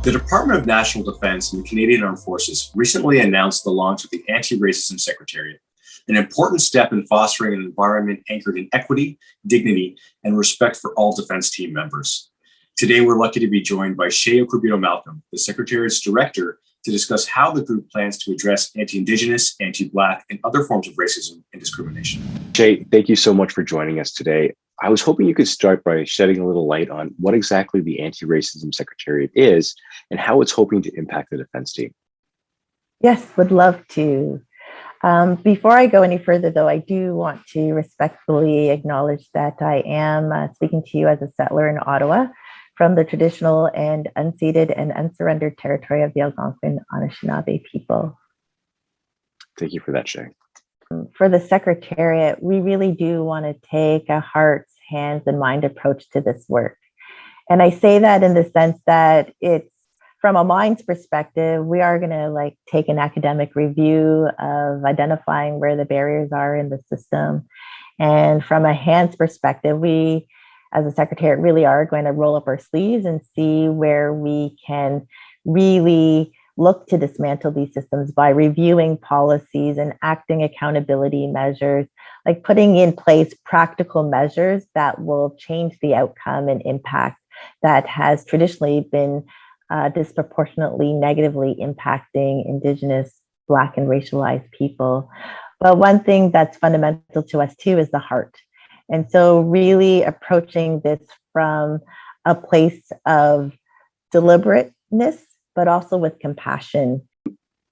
The Department of National Defense and the Canadian Armed Forces recently announced the launch of the Anti-Racism Secretariat, an important step in fostering an environment anchored in equity, dignity, and respect for all defense team members. Today, we're lucky to be joined by Seyi Okuribido-Malcolm, the Secretariat's director, to discuss how the group plans to address anti-Indigenous, anti-Black, and other forms of racism and discrimination. Seyi, thank you so much for joining us today. I was hoping you could start by shedding a little light on what exactly the Anti-Racism Secretariat is and how it's hoping to impact the defense team. Yes, would love to. Before I go any further, though, I do want to respectfully acknowledge that I am speaking to you as a settler in Ottawa from the traditional and unceded and unsurrendered territory of the Algonquin Anishinaabe people. Thank you for that, Seyi. For the Secretariat, we really do want to take a hearts, hands, and mind approach to this work. And I say that in the sense that it's from a mind's perspective, we are going to take an academic review of identifying where the barriers are in the system. And from a hands perspective, we as a Secretariat really are going to roll up our sleeves and see where we can really look to dismantle these systems by reviewing policies and acting accountability measures, like putting in place practical measures that will change the outcome and impact that has traditionally been disproportionately negatively impacting Indigenous, Black, and racialized people. But one thing that's fundamental to us too is the heart. And so really approaching this from a place of deliberateness, but also with compassion.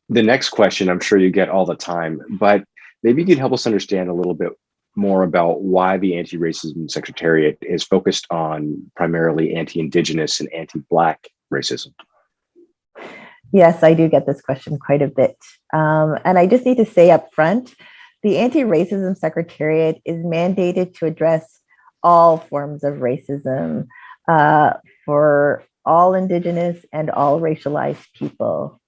The next question I'm sure you get all the time, but maybe you could help us understand a little bit more about why the Anti-Racism Secretariat is focused on primarily anti-Indigenous and anti-Black racism. Yes, I do get this question quite a bit. And I just need to say up front, the Anti-Racism Secretariat is mandated to address all forms of racism for all Indigenous and all racialized people.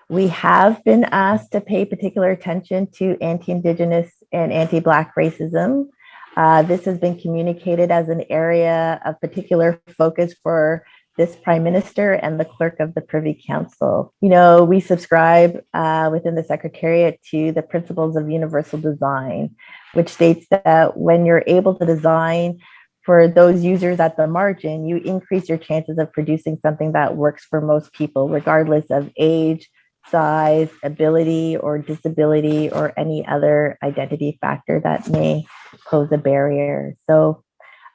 We have been asked to pay particular attention to anti-Indigenous and anti-Black racism. This has been communicated as an area of particular focus for this Prime Minister and the Clerk of the Privy Council. You know, we subscribe within the Secretariat to the principles of universal design, which states that when you're able to design for those users at the margin, you increase your chances of producing something that works for most people, regardless of age, size, ability, or disability, or any other identity factor that may pose a barrier. So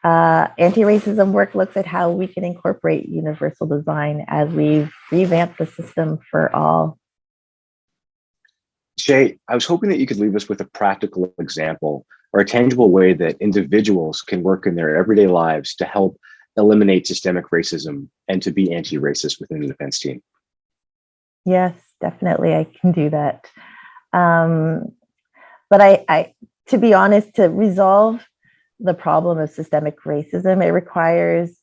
anti-racism work looks at how we can incorporate universal design as we revamp the system for all. Seyi, I was hoping that you could leave us with a practical example or a tangible way that individuals can work in their everyday lives to help eliminate systemic racism and to be anti-racist within the defense team. Yes, definitely, I can do that. But I, to be honest, to resolve the problem of systemic racism, it requires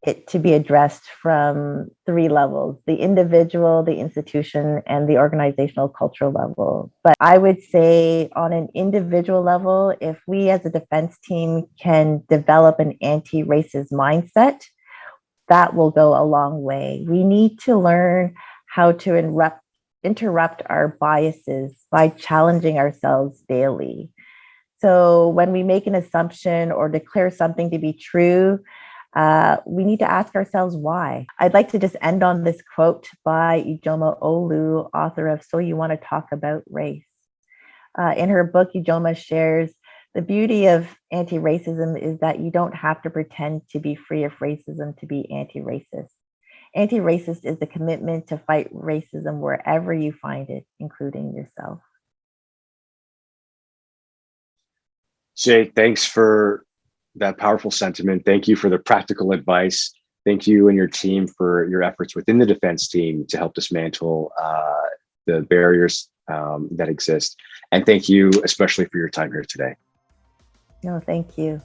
it to be addressed from three levels: the individual, the institution, and the organizational cultural level. But I would say on an individual level, if we as a defense team can develop an anti-racist mindset, that will go a long way. We need to learn how to interrupt our biases by challenging ourselves daily. So when we make an assumption or declare something to be true, we need to ask ourselves why. I'd like to just end on this quote by Ijoma Olu, author of So You Want to Talk About Race. In her book, Ijoma shares the beauty of anti-racism is that you don't have to pretend to be free of racism to be anti-racist. Anti-racist is the commitment to fight racism wherever you find it, including yourself. Seyi, thanks for that powerful sentiment. Thank you for the practical advice. Thank you and your team for your efforts within the defense team to help dismantle the barriers that exist. And thank you especially for your time here today. No, thank you.